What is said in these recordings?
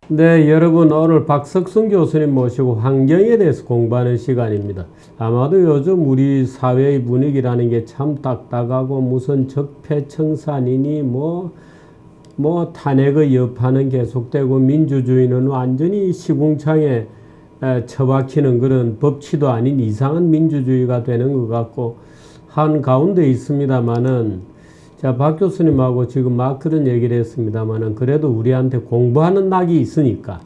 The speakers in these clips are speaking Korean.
네, 여러분 오늘 박석순 교수님 모시고 환경에 대해서 공부하는 시간입니다. 아마도 요즘 우리 사회의 분위기라는 게 참 딱딱하고 무슨 적폐청산이니 뭐 탄핵의 여파는 계속되고 민주주의는 완전히 시궁창에 처박히는 그런 법치도 아닌 이상한 민주주의가 되는 것 같고 한 가운데 있습니다마는 자, 박 교수님하고 지금 막 그런 얘기를 했습니다만은 그래도 우리한테 공부하는 낙이 있으니까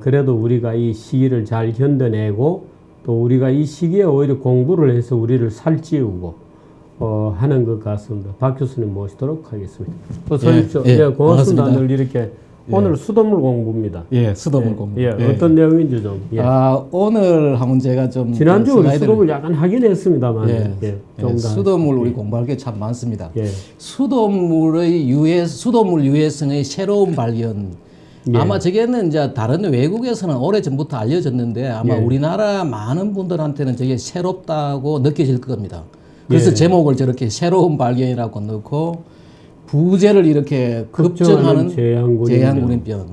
그래도 우리가 이 시기를 잘 견뎌내고 또 우리가 이 시기에 오히려 공부를 해서 우리를 살찌우고 하는 것 같습니다. 박 교수님 모시도록 하겠습니다. 어서 오십시오. 예, 고맙습니다. 늘 이렇게 오늘 수돗물 공부입니다. 예, 수돗물 공부. 예, 어떤 내용인지 좀. 예. 오늘 한번 제가 좀 지난주 우리 수돗물 약간 하긴 했습니다만. 수돗물 우리 공부할 게 참 많습니다. 수돗물 유해성의 새로운 발견. 아마 저게는 이제 다른 외국에서는 오래 전부터 알려졌는데 아마 우리나라 많은 분들한테는 저게 새롭다고 느껴질 겁니다. 그래서 제목을 저렇게 새로운 발견이라고 넣고 부재를 이렇게 급증하는 제향군인병.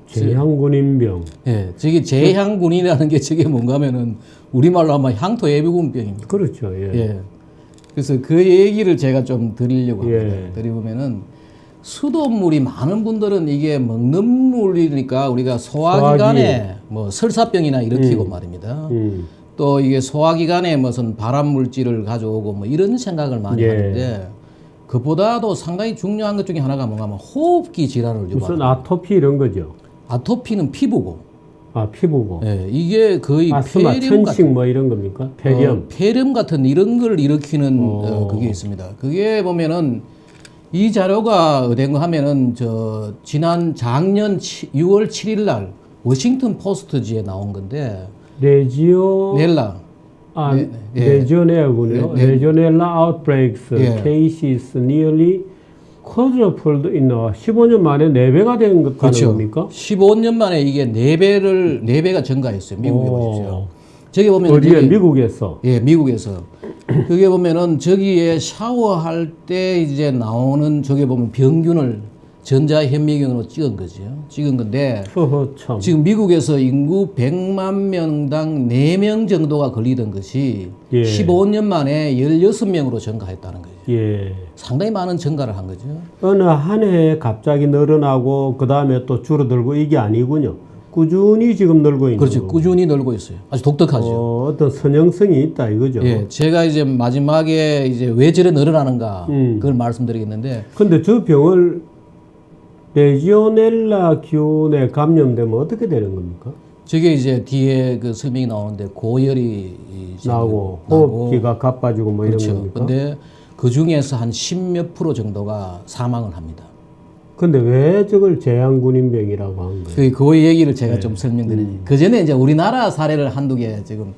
제향군인병. 예, 저게 제향군이라는 게 저게 뭔가면은 우리말로 하면 향토예비군병입니다. 그렇죠. 예. 그래서 그 얘기를 제가 좀 드리려고 합니다. 드리보면은 수돗물이 많은 분들은 이게 먹는 물이니까 우리가 소화기관에 뭐 설사병이나 일으키고 말입니다. 또 이게 소화기관에 무슨 발암 물질을 가져오고 뭐 이런 생각을 많이 하는데 그보다도 상당히 중요한 것 중에 하나가 뭔가 하면 호흡기 질환을 유발합니다. 무슨 아토피 이런 거죠? 아토피는 피부고. 피부고. 예, 이게 거의 아스마, 폐렴 천식 뭐 이런 겁니까? 폐렴. 폐렴 같은 이런 걸 일으키는 그게 있습니다. 그게 보면은 이 자료가 어딘 거 하면은 작년 6월 7일 날 워싱턴 포스트지에 나온 건데 레지오넬라. 레지오넬라군요. 레지오넬라 outbreaks cases nearly quadrupled in 15년 만에 4배가 된 것 같은 겁니까? 15년 만에 이게 4배가 증가했어요. 미국에 보십시오. 저기 보면 어디에? 미국에서? 예, 미국에서. 그게 보면은 저기에 샤워할 때 이제 나오는 저기 보면 병균을 전자현미경으로 찍은 거죠. 찍은 건데 지금 미국에서 인구 100만 명당 4명 정도가 걸리던 것이 15년 만에 16명으로 증가했다는 거죠. 상당히 많은 증가를 한 거죠. 어느 한 해에 갑자기 늘어나고 그 다음에 또 줄어들고 이게 아니군요. 꾸준히 지금 늘고 있는 그렇죠. 꾸준히 늘고 있어요. 아주 독특하죠. 어떤 선형성이 있다 이거죠. 예, 제가 이제 마지막에 이제 왜 저래 늘어나는가 그걸 말씀드리겠는데. 근데 저 병을 레지오넬라 균에 감염되면 어떻게 되는 겁니까? 저게 이제 뒤에 그 설명이 나오는데 고열이 나고 호흡기가 가빠지고 뭐 이런 겁니까? 근데 그 중에서 한 10몇 % 정도가 사망을 합니다. 근데 왜 저걸 제향군인병이라고 한 거예요? 그 얘기를 제가 좀 설명드리니 그 전에 이제 우리나라 사례를 한두 개 지금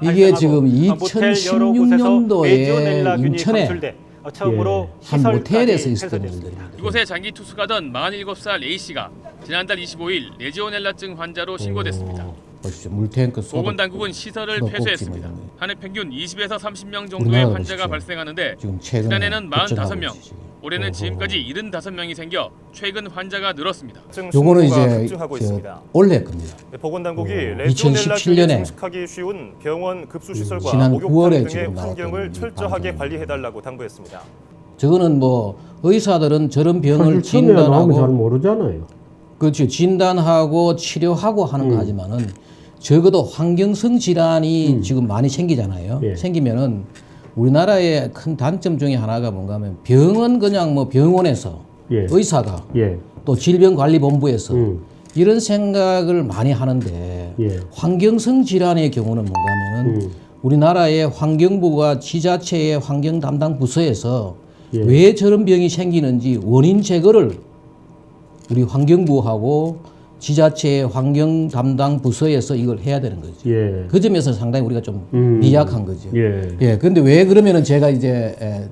이게 지금 2016년도에 인천에 처음으로 한 모텔에서 있었던 일들입니다. 이곳에 장기 투숙하던 47살 A씨가 지난달 25일 레지오넬라증 환자로 신고됐습니다. 보시죠. 물탱크 쏟아. 보건당국은 시설을 폐쇄했습니다. 한 해 평균 20에서 30명 정도의 환자가 발생하는데 지난해는 45명, 올해는 지금까지 75명이 생겨 최근 환자가 늘었습니다. 요거는 이제 올해 겁니다. 보건당국이 레지오넬라균이 증식하기 쉬운 병원 급수시설과 목욕탕 등의 환경을 철저하게 관리해달라고 당부했습니다. 저거는 뭐 의사들은 저런 병을 진단하고 잘 모르잖아요. 그렇죠. 진단하고 치료하고 하는 거 하지만은 적어도 환경성 질환이 지금 많이 생기잖아요. 생기면은 우리나라의 큰 단점 중에 하나가 뭔가 하면 병은 그냥 뭐 병원에서 의사가 또 질병관리본부에서 이런 생각을 많이 하는데 환경성 질환의 경우는 뭔가 하면은 우리나라의 환경부가 지자체의 환경 담당 부서에서 왜 저런 병이 생기는지 원인 제거를 우리 환경부하고 지자체의 환경 담당 부서에서 이걸 해야 되는 거죠. 그 점에서 상당히 우리가 좀 미약한 거죠. 그런데 왜 그러면은 제가 이제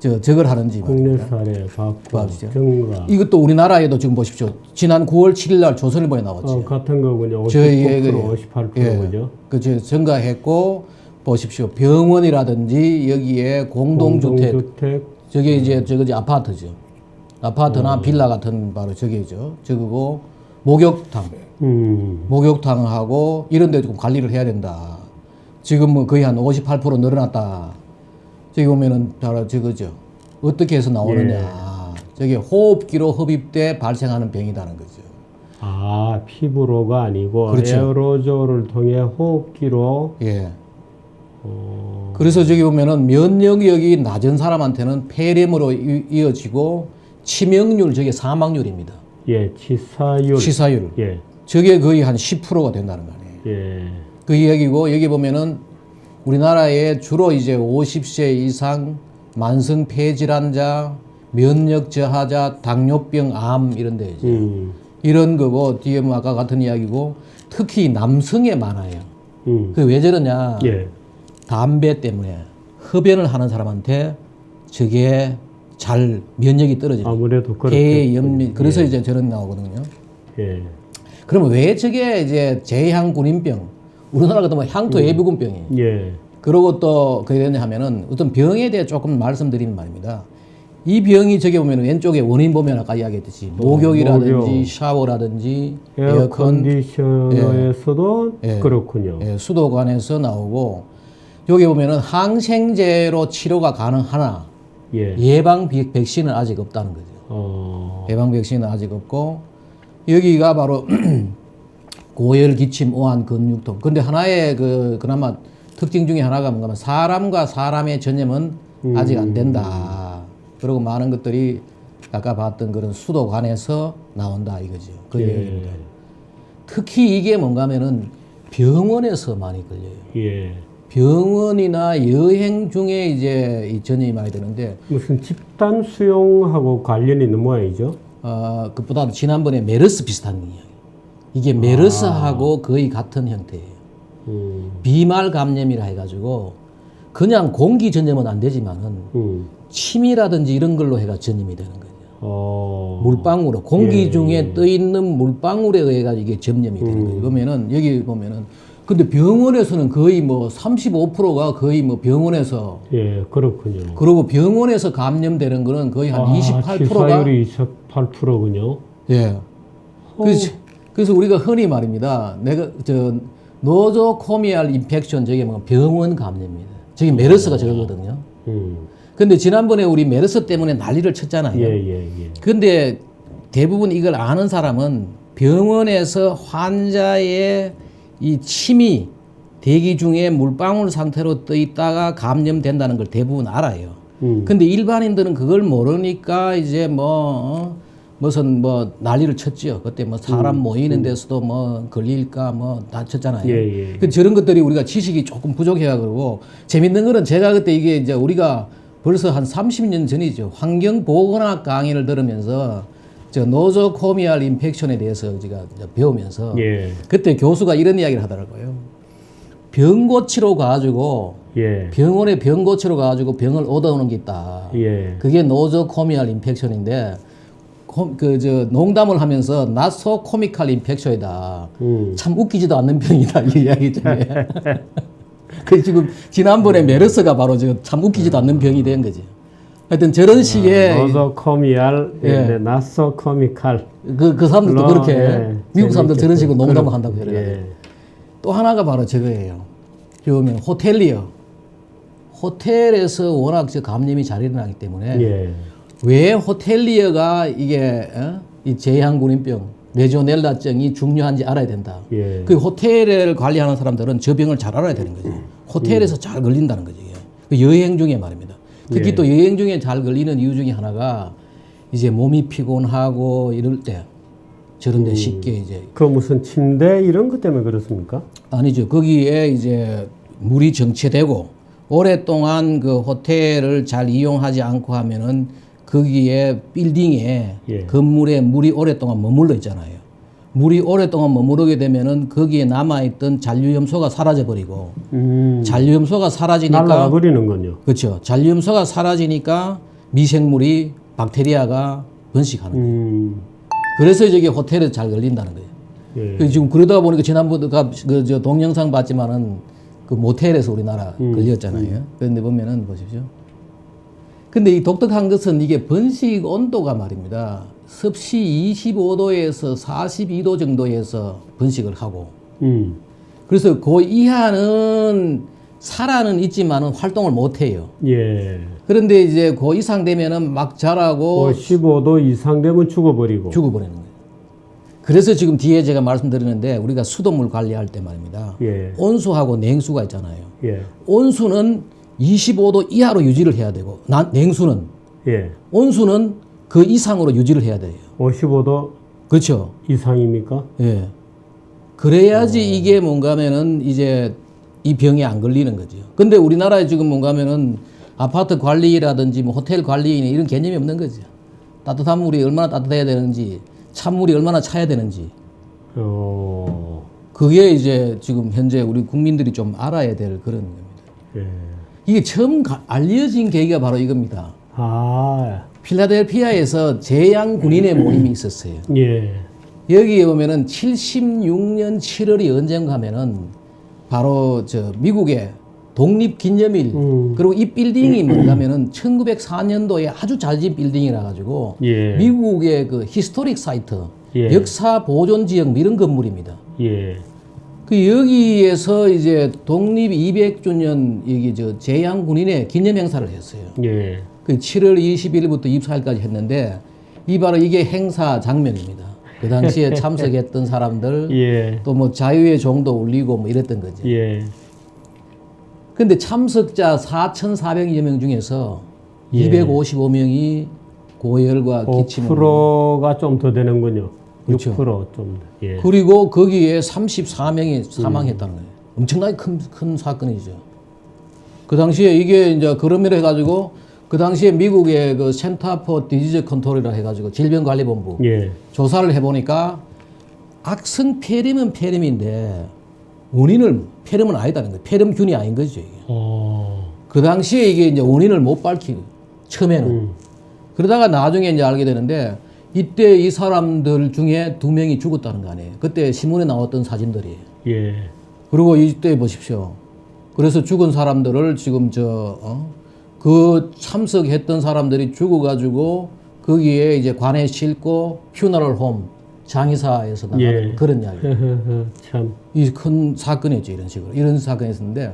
저걸 하는지 국내 사례 바꿔 정가 이것도 우리나라에도 지금 보십시오. 지난 9월 7일 날 조선일보에 나왔죠. 같은 거군요. 59% 58%죠. 그죠. 증가했고 보십시오. 병원이라든지 여기에 공동주택 저게 이제 저거지 아파트죠. 아파트나 빌라 같은 바로 저기죠. 저거고 목욕탕. 목욕탕하고 이런 데 좀 관리를 해야 된다. 지금 뭐 거의 한 58% 늘어났다. 저기 보면은 바로 저거죠. 어떻게 해서 나오느냐. 저게 호흡기로 흡입돼 발생하는 병이라는 거죠. 아, 피부로가 아니고 그렇죠. 에어로졸을 통해 호흡기로. 예. 그래서 저기 보면은 면역력이 낮은 사람한테는 폐렴으로 이어지고 치명률, 저게 사망률입니다. 예, 치사율. 치사율. 예. 저게 거의 한 10%가 된다는 거 아니에요. 예. 그 이야기고 여기 보면은 우리나라에 주로 이제 50세 이상 만성 폐질환자, 면역 저하자, 당뇨병, 암 이런 데 이제 이런 거고 뒤에 뭐 아까 같은 이야기고 특히 남성에 많아요. 그 왜 저러냐? 예. 담배 때문에 흡연을 하는 사람한테 저게 잘 면역이 떨어지죠. 아무래도 그렇게. 폐 염리 그래서 이제 저런 나오거든요. 예. 그러면 왜 저게 이제 제향군인병, 우리나라 같은 뭐 향토 예비군병이. 예. 그러고 또 그게 되냐 하면은 어떤 병에 대해 조금 말씀드리는 말입니다. 이 병이 저기 보면 왼쪽에 원인 보면 아까 이야기했듯이 목욕이라든지 목욕. 샤워라든지 에어컨, 에어컨디셔너에서도 예. 그렇군요. 예, 수도관에서 나오고 여기 보면은 항생제로 치료가 가능하나 예. 예방 백신은 아직 없다는 거죠. 예방 백신은 아직 없고 여기가 바로 고열, 기침, 오한, 근육통. 근데 하나의 그나마 특징 중에 하나가 뭔가 하면 사람과 사람의 전염은 아직 안 된다. 그리고 많은 것들이 아까 봤던 그런 수도관에서 나온다 이거죠. 그 얘기입니다. 특히 이게 뭔가 하면은 병원에서 많이 걸려요. 예. 병원이나 여행 중에 이제 이 전염이 많이 되는데 무슨 집단 수용하고 관련이 있는 모양이죠? 그보다 지난번에 메르스 비슷한 이야기. 이게 메르스하고 거의 같은 형태예요. 비말 감염이라 해가지고 그냥 공기 전염은 안 되지만은 침이라든지 이런 걸로 해가 전염이 되는 거죠. 물방울로 공기 중에 떠 있는 물방울에 의해 가지고 이게 전염이 되는 거예요. 그러면은 여기 보면은 근데 병원에서는 거의 뭐 35%가 거의 뭐 병원에서 예, 그렇군요. 그리고 병원에서 감염되는 거는 거의 한 28%가 치사율이 28%군요. 예. 그래서 우리가 흔히 말입니다. 내가 노조코미알 인펙션 저게 뭐 병원 감염입니다. 저게 메르스가 저거거든요. 근데 지난번에 우리 메르스 때문에 난리를 쳤잖아요. 예. 근데 대부분 이걸 아는 사람은 병원에서 환자의 이 침이 대기 중에 물방울 상태로 떠 있다가 감염된다는 걸 대부분 알아요. 근데 일반인들은 그걸 모르니까 이제 무슨 난리를 쳤지요. 그때 뭐 사람 모이는 데서도 뭐 걸릴까 다 쳤잖아요. 예. 그 저런 것들이 우리가 지식이 조금 부족해야 그러고 재밌는 거는 제가 그때 이게 이제 우리가 벌써 한 30년 전이죠. 환경보건학 강의를 들으면서 저 노조코미알 인펙션에 대해서 제가 배우면서 그때 교수가 이런 이야기를 하더라고요. 병 고치러 가지고 병원에 병 고치러 가지고 병을 얻어오는 게 있다. 그게 노조코미알 인펙션인데 농담을 하면서 not so comical infection이다. 참 웃기지도 않는 병이다. 이 이야기 중에. 그 지금 지난번에 메르스가 바로 참 웃기지도 않는 병이 된 거지. 하여튼 저런 식의 노조코미알, not so comical. 그 사람들도 그렇게 미국 사람들 저런 식으로 농담을 한다고 그래요. 또 하나가 바로 저거예요. 그러면 호텔리어. 호텔에서 워낙 감염이 잘 일어나기 때문에 왜 호텔리어가 이게 이 제향군인병, 레지오넬라증이 중요한지 알아야 된다. 그 호텔을 관리하는 사람들은 저 병을 잘 알아야 되는 거죠. 호텔에서 잘 걸린다는 거죠. 그 여행 중에 말입니다. 특히 또 여행 중에 잘 걸리는 이유 중에 하나가 이제 몸이 피곤하고 이럴 때 저런 데 쉽게 이제 그 무슨 침대 이런 것 때문에 그렇습니까? 아니죠. 거기에 이제 물이 정체되고 오랫동안 그 호텔을 잘 이용하지 않고 하면은 거기에 빌딩에 건물에 물이 오랫동안 머물러 있잖아요. 물이 오랫동안 머무르게 되면은 거기에 남아있던 잔류염소가 사라져버리고 잔류염소가 사라지니까 날아가 버리는군요. 그렇죠. 잔류염소가 사라지니까 미생물이 박테리아가 번식하는 거예요. 그래서 저기 호텔에 잘 걸린다는 거예요. 지금 그러다 보니까 지난번에 저 동영상 봤지만은 그 모텔에서 우리나라 걸렸잖아요. 그런데 보면은 보십시오. 근데 이 독특한 것은 이게 번식 온도가 말입니다. 섭씨 25도에서 42도 정도에서 번식을 하고, 그래서 그 이하는 살아는 있지만은 활동을 못 해요. 예. 그런데 이제 그 이상 되면은 막 자라고 15도 이상 되면 죽어버리는 거예요. 그래서 지금 뒤에 제가 말씀드리는데 우리가 수돗물 관리할 때 말입니다. 예. 온수하고 냉수가 있잖아요. 예. 온수는 25도 이하로 유지를 해야 되고, 냉수는, 예. 온수는 그 이상으로 유지를 해야 돼요. 55도 그렇죠. 이상입니까? 예. 그래야지 이게 뭔가 하면은 이제 이 병이 안 걸리는 거죠. 근데 우리나라에 지금 뭔가 하면은 아파트 관리라든지 뭐 호텔 관리인 이런 개념이 없는 거죠. 따뜻한 물이 얼마나 따뜻해야 되는지, 찬물이 얼마나 차야 되는지. 그게 이제 지금 현재 우리 국민들이 좀 알아야 될 그런 겁니다. 예. 이게 처음 알려진 계기가 바로 이겁니다. 아. 필라델피아에서 재양 군인의 모임이 있었어요. 예. 여기에 보면은 76년 7월이 언젠가 하면은 바로 저 미국의 독립기념일, 그리고 이 빌딩이 뭔가 하면은 1904년도에 아주 잘 지은 빌딩이라 가지고 예. 미국의 그 히스토릭 사이트, 예. 역사 보존 지역 뭐 이런 건물입니다. 예. 그 여기에서 이제 독립 200주년 여기 저 재양 군인의 기념 행사를 했어요. 예. 그 7월 21일부터 24일까지 했는데 이 바로 이게 행사 장면입니다. 그 당시에 참석했던 사람들, 예. 또 뭐 자유의 종도 울리고 뭐 이랬던 거죠. 예. 근데 참석자 4,400여 명 중에서 예. 255명이 고열과 기침을 5%가 좀 더 되는군요. 그렇죠. 6% 좀 더. 예. 그리고 거기에 34명이 사망했다는 거예요. 엄청나게 큰 사건이죠. 그 당시에 이게 이제 그럼으로 해가지고 그 당시에 미국의 그 센터 포 디지즈 컨트롤이라 해가지고 질병관리본부 예. 조사를 해보니까 악성 폐렴은 폐렴인데 원인을 폐렴은 아니다는 거예요. 폐렴균이 아닌 거죠. 이게. 그 당시에 이게 이제 원인을 못 밝히고 처음에는 그러다가 나중에 이제 알게 되는데 이때 이 사람들 중에 2명이 죽었다는 거 아니에요. 그때 신문에 나왔던 사진들이에요. 예. 그리고 이때 보십시오. 그래서 죽은 사람들을 지금 그 참석했던 사람들이 죽어가지고 거기에 이제 관에 싣고 퓨너럴 홈 장의사에서 나가는 예. 그런 이야기. 참. 이 큰 사건이었죠. 이런 식으로. 이런 사건이 있었는데.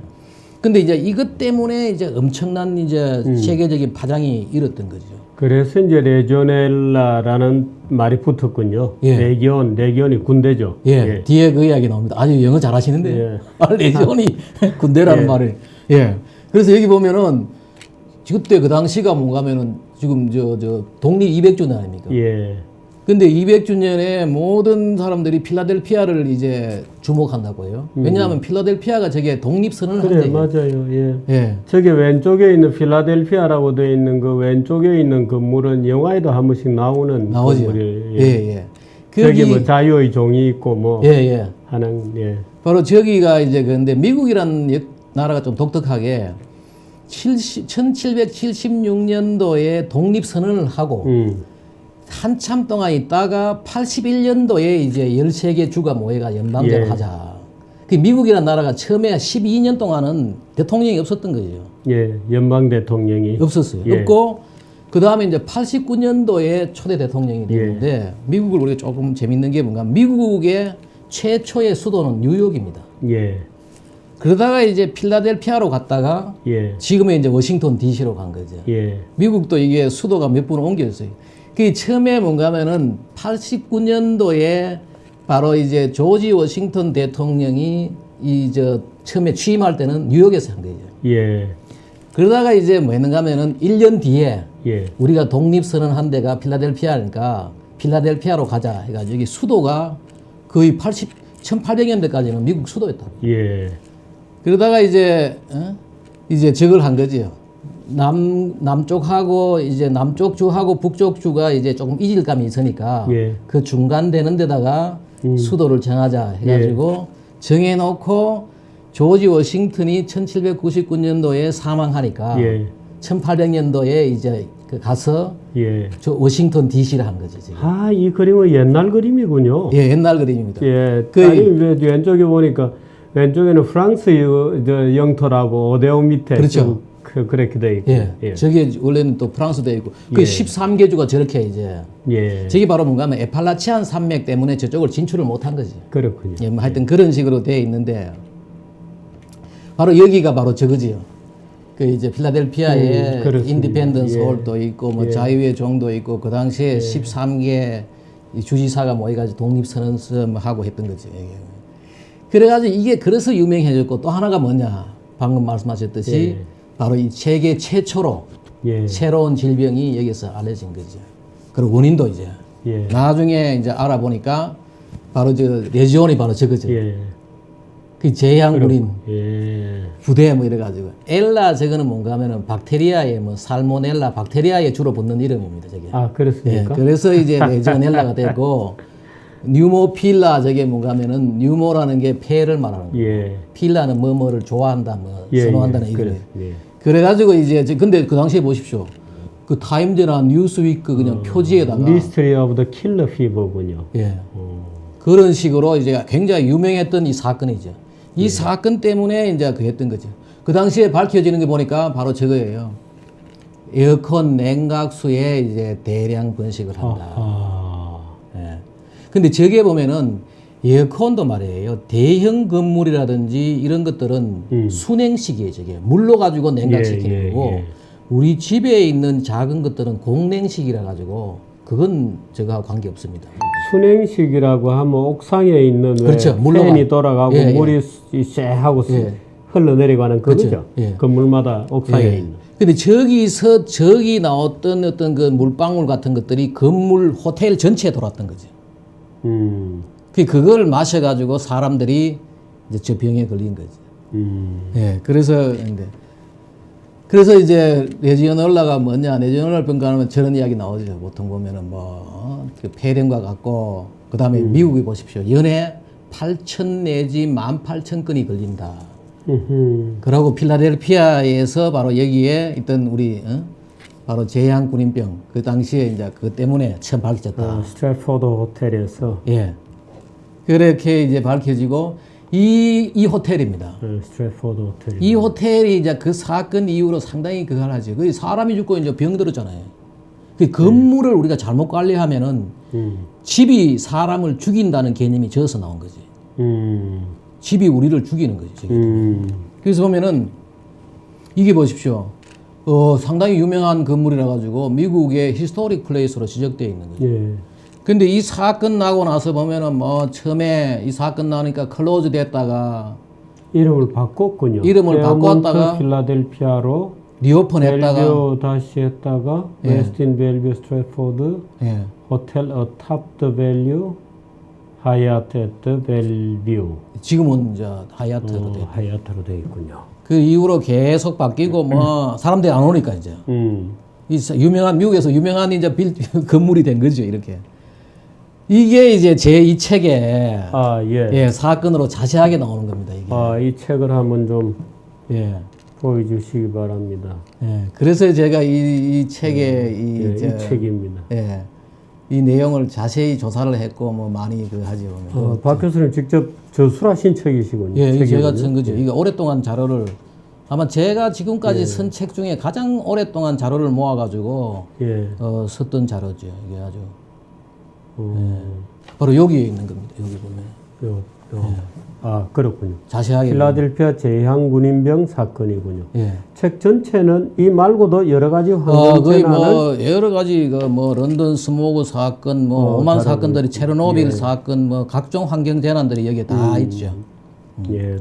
근데 이제 이것 때문에 이제 엄청난 이제 세계적인 파장이 일었던 거죠. 그래서 이제 레지오넬라라는 말이 붙었군요. 예. 레기온이 군대죠. 예. 예. 뒤에 그 이야기 나옵니다. 아주 영어 잘하시는데. 예. 레지온이 군대라는 예. 말을. 예. 그래서 여기 보면은 그때 그 당시가 뭔가 하면은 지금 저 독립 200주년 아닙니까? 예. 근데 200주년에 모든 사람들이 필라델피아를 이제 주목한다고 해요. 왜냐하면 필라델피아가 저게 독립선언을 그래, 한대요. 맞아요. 예. 예. 저기 왼쪽에 있는 필라델피아라고 되어 있는 그 왼쪽에 있는 건물은 영화에도 한 번씩 나오는 나오죠. 건물이에요. 예, 예. 저기 뭐 자유의 종이 있고 뭐 예, 예. 하는 예. 바로 저기가 이제 근데 미국이라는 나라가 좀 독특하게 1776년도에 독립선언을 하고 한참 동안 있다가 81년도에 이제 13개 주가 모여가 연방제를 예. 하자. 그 미국이라는 나라가 처음에 12년 동안은 대통령이 없었던 거죠. 예, 연방 대통령이 없었어요. 예. 없고 그 다음에 이제 89년도에 초대 대통령이 됐는데 미국을 우리가 조금 재밌는 게 뭔가 미국의 최초의 수도는 뉴욕입니다. 예. 그러다가 이제 필라델피아로 갔다가 예. 지금의 이제 워싱턴 DC로 간 거죠. 예. 미국도 이게 수도가 몇 번 옮겼어요. 그 처음에 뭔가 하면은 89년도에 바로 이제 조지 워싱턴 대통령이 처음에 취임할 때는 뉴욕에서 한 거죠. 예. 그러다가 이제 뭐 했는가 하면은 1년 뒤에 예. 우리가 독립선언한 데가 필라델피아니까 필라델피아로 가자 해가지고 여기 수도가 거의 1800년대까지는 미국 수도였다고. 예. 그러다가 이제 저걸 한 거지요. 남쪽하고 이제 남쪽 주하고 북쪽 주가 이제 조금 이질감이 있으니까 예. 그 중간 되는 데다가 수도를 정하자 해가지고 정해놓고 조지 워싱턴이 1799년도에 사망하니까 예. 1800년도에 이제 가서 예. 저 워싱턴 DC를 한 거죠 지금. 아, 이 그림은 옛날 그림이군요. 예, 옛날 그림입니다. 예. 그 아니 왼쪽에 보니까 왼쪽에는 프랑스 영토라고 오데온 밑에 그렇죠. 그렇게 돼 있고. 예. 예. 저게 원래는 또 프랑스도 있고 그 예. 13개주가 저렇게 이제 예. 저게 바로 뭔가 하면 에팔라치안 산맥 때문에 저쪽을 진출을 못한 거지. 그렇군요. 예, 뭐 하여튼 그런 식으로 돼 있는데 바로 여기가 바로 저거지요. 그 이제 필라델피아에 그렇습니다. 인디펜던스 예. 홀도 있고 뭐 예. 자유의 종도 있고 그 당시에 13개 이 주지사가 모여가지고 독립선언서 하고 했던 거지. 이게. 그래가지고 이게 그래서 유명해졌고 또 하나가 뭐냐 방금 말씀하셨듯이 예. 바로 이 세계 최초로 예. 새로운 질병이 여기서 알려진 거죠. 그리고 원인도 이제 예. 나중에 이제 알아보니까 바로 저 레지온이 바로 저거죠. 예. 그 제향군인 예. 부대 뭐 이래가지고 엘라 저거는 뭔가 하면은 박테리아에 뭐 살모넬라 박테리아에 주로 붙는 이름입니다. 저게. 아, 예, 그렇습니까? 그래서 이제 레지오넬라가 됐고 뉴모필라 저게 뭔가 하면은 뉴모라는 게 폐를 말하는 거예요. 예. 필라는 뭐뭐를 좋아한다 뭐 예, 선호한다는 예, 이름이에요. 예. 그래가지고 이제 근데 그 당시에 보십시오. 그 타임즈나 뉴스위크 그냥 표지에다가 미스터리 오브 더 킬러 피버군요. 예. 그런 식으로 이제 굉장히 유명했던 이 사건이죠. 이 사건 때문에 이제 그 했던 거죠. 그 당시에 밝혀지는 게 보니까 바로 저거예요. 에어컨 냉각수에 이제 대량 번식을 한다. 아. 예. 근데 저게 보면은 에어컨도 말이에요. 대형 건물이라든지 이런 것들은 순행식이에요. 저게 물로 가지고 냉각시키는 예, 거고 예. 우리 집에 있는 작은 것들은 공냉식이라 가지고 그건 저거하고 관계 없습니다. 순행식이라고 하면 옥상에 있는 왜 그렇죠. 물로가. 팬이 돌아가고 예, 예. 물이 쎄하고 예. 흘러내려가는 그거죠. 그렇죠. 예. 건물마다 옥상에 예. 있는. 근데 저기서 저기 나왔던 어떤 그 물방울 같은 것들이 건물 호텔 전체에 돌았던 거죠. 그걸 마셔가지고 사람들이 이제 저 병에 걸린 거죠. 예, 그래서 이제 레지오넬라가 뭐냐, 레지오넬라 병가하면 저런 이야기 나오죠. 보통 보면은 그 폐렴과 같고, 그 다음에 미국에 보십시오. 연에 8,000 내지 18,000건이 걸린다. 그러고 필라델피아에서 바로 여기에 있던 우리 바로 제향군인병 그 당시에 이제 그것 때문에 처음 밝혀졌다. 스트래포드 호텔에서 예. 그렇게 이제 밝혀지고 이 호텔입니다. 스트래포드 호텔. 이 호텔이 이제 그 사건 이후로 상당히 그걸 하죠. 그 사람이 죽고 이제 병 들었잖아요. 그 건물을 우리가 잘못 관리하면은 집이 사람을 죽인다는 개념이 저어서 나온 거지. 집이 우리를 죽이는 거지. 저게. 그래서 보면은 이게 보십시오. 상당히 유명한 건물이라 가지고 미국의 히스토릭 플레이스로 지적되어 있는 거죠. 예. 근데 이 사건 나고 나서 보면은 뭐 처음에 이 사건 나니까 클로즈 됐다가 이름을 바꿨군요. 이름을 바꿨다가 필라델피아로 리오픈 했다가 벨뷰 다시 했다가 예. 웨스틴 벨뷰 스트래포드 예. 호텔 어탑 더 밸류 하얏트 앳더 벨뷰 지금은 이제 하얏트로 돼. 하얏트로 돼 있군요. 그 이후로 계속 바뀌고 뭐 사람들이 안 오니까 이제 이 유명한 미국에서 유명한 이제 건물이 된 거죠. 이렇게. 이게 이제 제 이 책에 예, 사건으로 자세하게 나오는 겁니다. 이게. 이 책을 한번 좀 예. 보여주시기 바랍니다. 예. 그래서 제가 이 책에 이 책입니다. 예. 이 내용을 자세히 조사를 했고 뭐 많이 그 하죠. 박 교수님 직접 저술하신 책이시군요. 예, 이게 제가 책이군요. 쓴 거죠. 이게 오랫동안 자료를 아마 제가 지금까지 쓴 책 중에 가장 오랫동안 자료를 모아가지고 예. 썼던 자료죠. 이게 아주 바로 여기에 있는 겁니다. 여기 보면 그렇군요. 자세하게 필라델피아 제향군인병 사건이군요. 예. 책 전체는 이 말고도 여러 가지 거의 환경 뭐 재난을 여러 가지 그 뭐 런던 스모그 사건, 뭐 오만 사건들이 체르노빌 사건, 뭐 각종 환경 재난들이 여기에 다 있죠.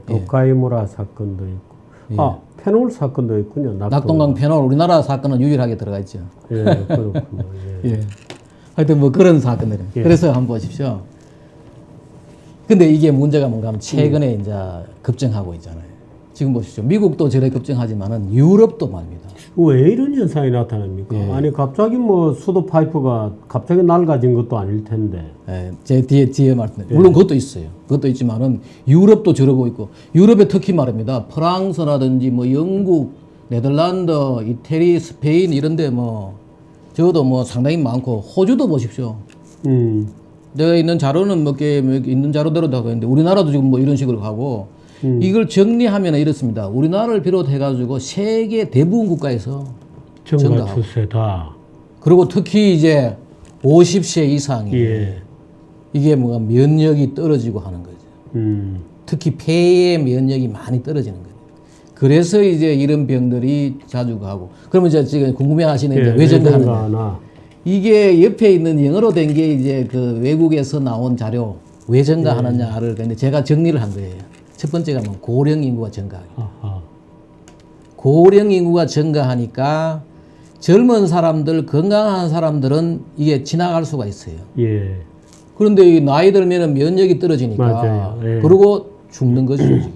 도카이무라 사건도 있고, 페놀 사건도 있군요. 낙동강 페놀 우리나라 사건은 유일하게 들어가 있죠. 예, 그렇군요. 예. 하여튼 뭐 그런 사건들. 그래서 한번 보십시오. 근데 이게 문제가 뭔가 하면 최근에 이제 급증하고 있잖아요. 지금 보십시오. 미국도 저래 급증하지만은 유럽도 말입니다. 왜 이런 현상이 나타납니까? 아니 갑자기 뭐 수도 파이프가 갑자기 낡아진 것도 아닐 텐데. 예, 제 뒤에 말씀드려요. 물론 그것도 있어요. 그것도 있지만은 유럽도 저러고 있고 유럽에 특히 말입니다. 프랑스라든지 뭐 영국, 네덜란드, 이태리, 스페인 이런데 뭐 저도 뭐 상당히 많고 호주도 보십시오. 내가 있는 자료는 몇 개 있는 자료대로 다 가는데 우리나라도 지금 뭐 이런 식으로 가고 이걸 정리하면 이렇습니다. 우리나라를 비롯해가지고 세계 대부분 국가에서 증가 증가하고. 추세다. 그리고 특히 이제 50세 이상이 예. 이게 뭐가 면역이 떨어지고 하는 거죠. 특히 폐의 면역이 많이 떨어지는 거예요. 그래서 이제 이런 병들이 자주 가고. 그러면 이제 지금 궁금해하시는 이제 왜 증가하느냐? 증가하나. 이게 옆에 있는 영어로 된 게 이제 그 외국에서 나온 자료 왜 증가하느냐를 근데 제가 정리를 한 거예요. 첫 번째가 뭐 고령 인구가 증가하기. 아하. 고령 인구가 증가하니까 젊은 사람들, 건강한 사람들은 이게 지나갈 수가 있어요. 예. 그런데 이 나이 들면은 면역이 떨어지니까 맞아요. 예. 그러고 죽는 거죠, 지금.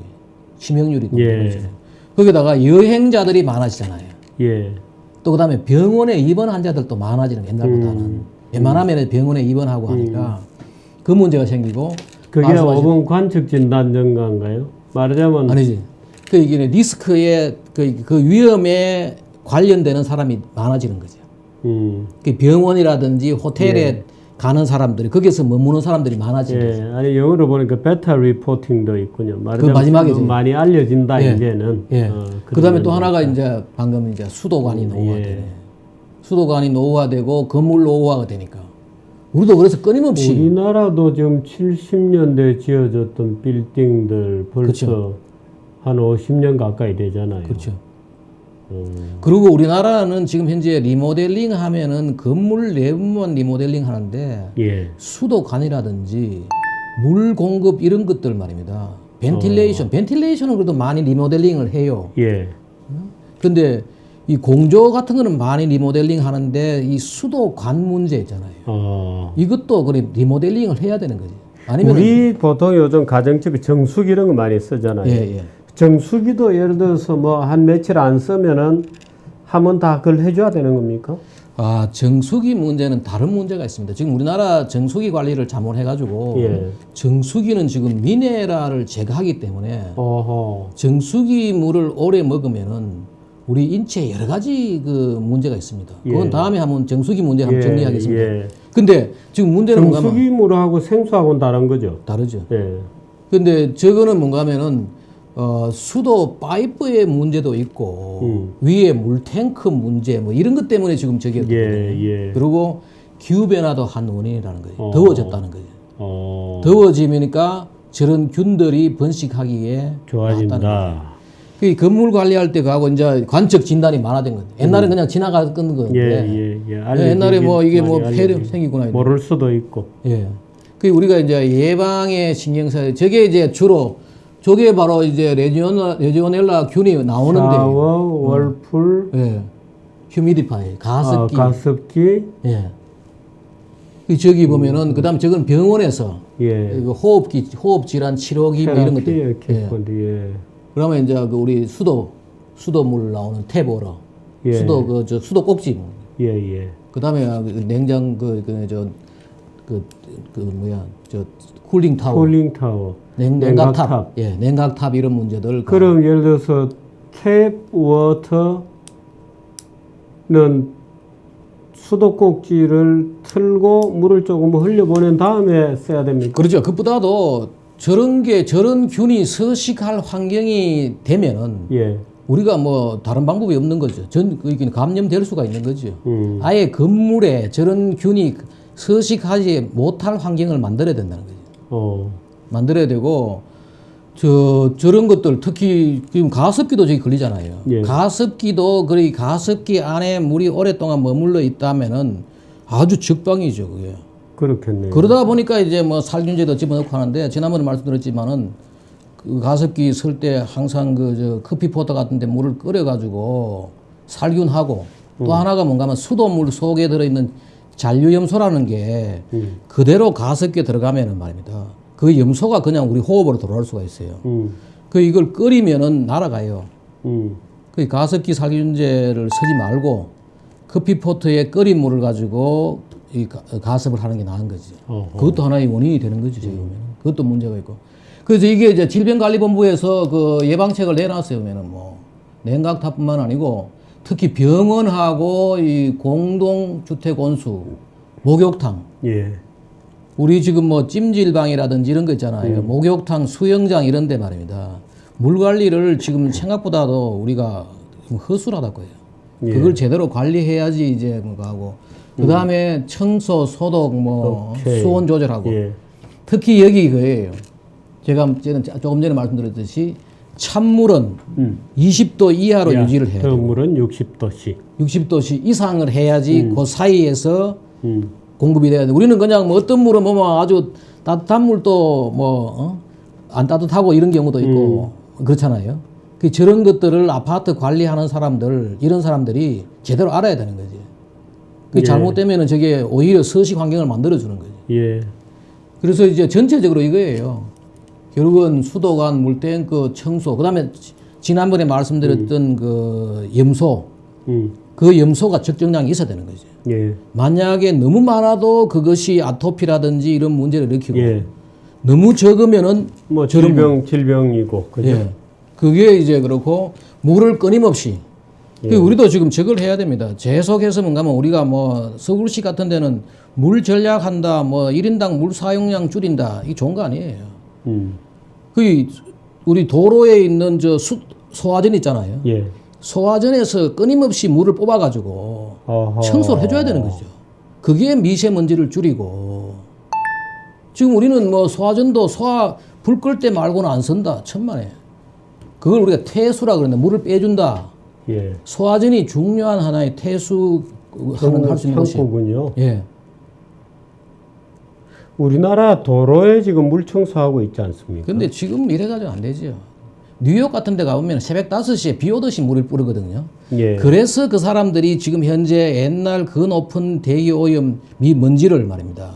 치명률이 높은 예. 거죠. 거기다가 여행자들이 많아지잖아요. 예. 또 그다음에 병원에 입원 환자들도 많아지는 거예요, 옛날보다는. 웬만하면 병원에 입원하고 하니까 그 문제가 생기고. 그게 말씀하신- 5번 관측 진단 증가인가요? 말하자면 아니지. 그 이게 리스크의 그 위험에 관련되는 사람이 많아지는 거죠. 그 병원이라든지 호텔에 가는 사람들이 거기서 머무는 사람들이 많아지는 거죠. 예. 아니 영어로 보니까 베타 리포팅도 있군요. 말하자면 마지막이죠. 좀 많이 알려진다 예. 이제는. 예. 그다음에 또 하나가 이제 방금 이제 수도관이 노후화되네. 예. 수도관이 노후화되고 건물 노후화가 되니까 우리도 그래서 끊임없이 우리나라도 지금 70년대 지어졌던 빌딩들 벌써 그렇죠. 한 50년 가까이 되잖아요. 그렇죠. 그리고 우리나라는 지금 현재 리모델링 하면은 건물 내부만 리모델링 하는데 예. 수도관이라든지 물 공급 이런 것들 말입니다. 벤틸레이션은 그래도 많이 리모델링을 해요. 예. 근데 이 공조 같은 거는 많이 리모델링 하는데 이 수도관 문제 있잖아요. 이것도 그래 리모델링을 해야 되는 거지. 아니면 우리 보통 요즘 가정집에 정수기 이런 거 많이 쓰잖아요. 예. 정수기도 예를 들어서 뭐 한 며칠 안 쓰면은 한번 다 그걸 해줘야 되는 겁니까? 아, 정수기 문제는 다른 문제가 있습니다. 지금 우리나라 정수기 관리를 잘못해가지고 예. 정수기는 지금 미네랄을 제거하기 때문에 어허. 정수기 물을 오래 먹으면은 우리 인체에 여러 가지 그 문제가 있습니다. 그건 예. 다음에 한번 정수기 문제 한번 정리하겠습니다. 예. 근데 지금 문제는 뭔가 하면 정수기물하고 생수하고는 다른 거죠. 다르죠. 예. 근데 저거는 뭔가 하면은 수도 파이프의 문제도 있고 위에 물탱크 문제 뭐 이런 것 때문에 지금 저게 예. 그리고 기후 변화도 한 원인이라는 거예요. 더워졌다는 거예요. 더워지니까 저런 균들이 번식하기에 나왔다는 거예요. 좋아진다. 그 건물 관리할 때 가고 이제 관측 진단이 많아진 거예요. 옛날에 그냥 지나가는 건데 옛날에 뭐 이게 뭐 폐렴 생기구나 모를 수도 있고. 예. 그 우리가 이제 예방에 신경 써야 저게 이제 주로 저게 바로 이제 레지오넬라 균이 나오는데 샤워, 월풀, 예. 휴미디파이, 가습기. 가습기. 예. 그 저기 보면은 그다음 저건 병원에서 예. 이거 호흡 질환 치료기 뭐 이런 것들. 예. 그러면 이제 그 우리 수도물 나오는 탭 얼어. 예. 수도 꼭지. 예. 그다음에 냉장 쿨링 타워. 쿨링 타워. 냉각탑. 예, 냉각탑 이런 문제들. 그럼 예를 들어서 탭 워터는 수도꼭지를 틀고 물을 조금 흘려보낸 다음에 써야 됩니까? 그렇죠. 그보다도 저런 균이 서식할 환경이 되면은 예. 우리가 뭐 다른 방법이 없는 거죠. 감염될 수가 있는 거죠. 아예 건물에 저런 균이 서식하지 못할 환경을 만들어야 된다는 거죠. 만들어야 되고 저런 것들 특히 지금 가습기도 저기 걸리잖아요. 예. 가습기도 그리 가습기 안에 물이 오랫동안 머물러 있다면은 아주 적방이죠, 그게. 그렇겠네요. 그러다 보니까 이제 뭐 살균제도 집어넣고 하는데 지난번에 말씀드렸지만은 그 가습기 쓸 때 항상 커피포터 같은데 물을 끓여가지고 살균하고 또 하나가 뭔가 하면 수돗물 속에 들어있는 잔류염소라는 게 그대로 가습기에 들어가면은 말입니다. 그 염소가 그냥 우리 호흡으로 들어올 수가 있어요. 이걸 끓이면은 날아가요. 그 가습기 살균제를 쓰지 말고 커피포트에 끓인 물을 가지고 이 가습을 하는 게 나은 거지. 그것도 하나의 원인이 되는 거죠. 저기 보면 그것도 문제가 있고. 그래서 이게 이제 질병관리본부에서 그 예방책을 내놨어요. 보면은 뭐 냉각탑뿐만 아니고 특히 병원하고 이 공동주택 온수 목욕탕. 예. 우리 지금 뭐 찜질방이라든지 이런 거 있잖아요. 목욕탕, 수영장 이런 데 말입니다. 물 관리를 지금 생각보다도 우리가 좀 허술하다고 해요. 예. 그걸 제대로 관리해야지 이제 뭐가 하고 그 다음에 청소, 소독, 뭐 오케이. 수온 조절하고 예. 특히 여기 그예요. 제가 조금 전에 말씀드렸듯이 찬물은 20도 이하로 유지를 해야 돼요. 물은 60도씨. 60도씨 이상을 해야지 그 사이에서 공급이 돼야 돼. 우리는 그냥 뭐 어떤 물은 뭐 아주 따뜻한 물도 뭐 안 따뜻하고 이런 경우도 있고 그렇잖아요. 그 저런 것들을 아파트 관리하는 사람들 이런 사람들이 제대로 알아야 되는 거지. 그 예. 잘못되면은 저게 오히려 서식 환경을 만들어 주는 거지. 예. 그래서 이제 전체적으로 이거예요. 결국은 수도관, 물탱크, 청소, 그다음에 지난번에 말씀드렸던 그 염소, 그 염소가 적정량이 있어야 되는 거죠. 예. 만약에 너무 많아도 그것이 아토피라든지 이런 문제를 일으키고 예. 너무 적으면은 뭐 저런 질병이고 그죠? 예. 그게 이제 그렇고 물을 끊임없이 우리도 지금 저걸 해야 됩니다. 계속해서 뭔가 하면 우리가 뭐 서울시 같은 데는 물 절약한다, 뭐 1인당 물 사용량 줄인다, 이게 좋은 거 아니에요. 그 우리 도로에 있는 저 소화전 있잖아요. 예. 소화전에서 끊임없이 물을 뽑아가지고 어허. 청소를 해줘야 되는 거죠. 그게 미세먼지를 줄이고 지금 우리는 뭐 소화전도 불 끌 때 말고는 안 쓴다. 천만에. 그걸 우리가 태수라 그러는데 물을 빼준다. 예. 소화전이 중요한 하나의 태수 할 수 있는 것이. 창고군요. 예. 우리나라 도로에 지금 물 청소하고 있지 않습니까? 근데 지금 이래가지고 안 되죠. 뉴욕 같은 데 가보면 새벽 5시에 비 오듯이 물을 뿌리거든요. 예. 그래서 그 사람들이 지금 현재 옛날 그 높은 대기 오염 먼지를 말입니다.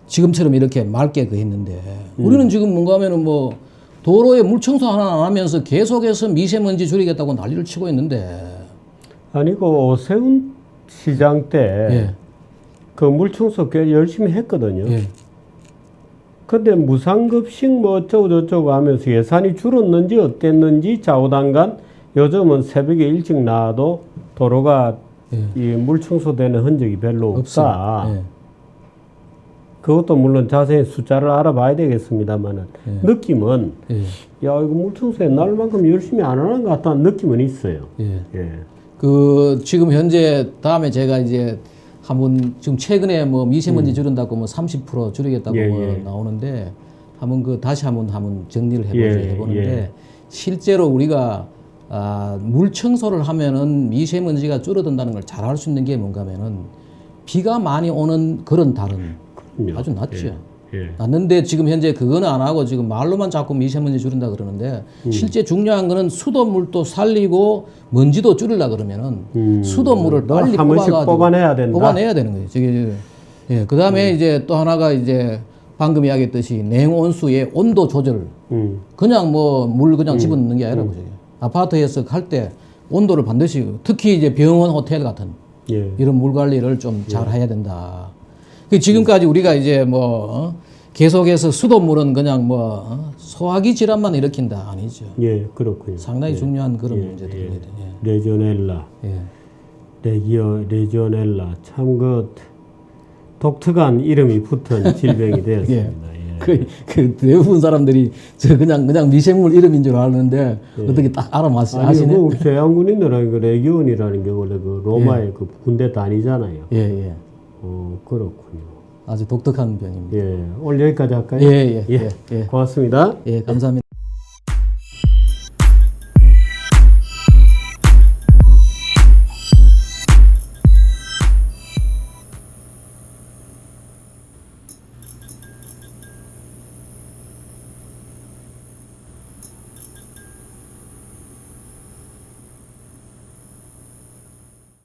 지금처럼 이렇게 맑게 그 했는데 우리는 지금 뭔가 하면은 뭐 도로에 물 청소 하나 안 하면서 계속해서 미세먼지 줄이겠다고 난리를 치고 있는데 아니 그 오세훈 시장 때 그 물 청소 꽤 열심히 했거든요. 예. 근데 무상급식 뭐 어쩌고 저쩌고 하면서 예산이 줄었는지 어땠는지 좌우당간 요즘은 새벽에 일찍 나와도 도로가 이 물 청소되는 흔적이 별로 없다. 예. 그것도 물론 자세히 숫자를 알아봐야 되겠습니다만은 느낌은 예. 야 이거 물 청소 옛날만큼 열심히 안 하는 것 같다는 느낌은 있어요. 예. 예. 그 지금 현재 다음에 제가 이제 한번 지금 최근에 뭐 미세먼지 줄인다고 뭐 30% 줄이겠다고 예, 뭐 예. 나오는데 한번 그 다시 한번 정리를 해보는데 예. 실제로 우리가 물 청소를 하면은 미세먼지가 줄어든다는 걸 잘 알 수 있는 게 뭔가 하면은 비가 많이 오는 그런 달은 그럼요. 아주 낮죠. 예. 낮는데 지금 현재 그거는 안 하고 지금 말로만 자꾸 미세먼지 줄인다 그러는데 실제 중요한 거는 수돗물도 살리고 먼지도 줄이려 그러면은 수돗물을 빨리 한 번씩 뽑아가지고 뽑아내야 된다. 뽑아내야 되는 거예요. 저게 예. 그다음에 이제 또 하나가 이제 방금 이야기했듯이 냉온수의 온도 조절. 그냥 뭐 물 그냥 집어넣는 게 아니라 저게. 아파트에서 갈 때 온도를 반드시 특히 이제 병원 호텔 같은 예. 이런 물 관리를 좀 잘 해야 된다. 그 지금까지 우리가 이제 뭐 계속해서 수돗물은 그냥 뭐 소화기 질환만 일으킨다 아니죠. 예, 그렇군요. 상당히 중요한 그런 문제들입니다. 예. 레지오넬라, 예. 레지오넬라 참 그 독특한 이름이 붙은 질병이 되었습니다. 예. 그 대부분 사람들이 저 그냥 미생물 이름인 줄 아는데 어떻게 딱 알아맞히네. 아니 그 서양군인들은 그 레기온이라는 게 원래 그 로마의 그 군대 단위잖아요. 예. 그렇군요. 아주 독특한 병입니다. 예, 오늘 여기까지 할까요? 예. 고맙습니다. 예, 감사합니다.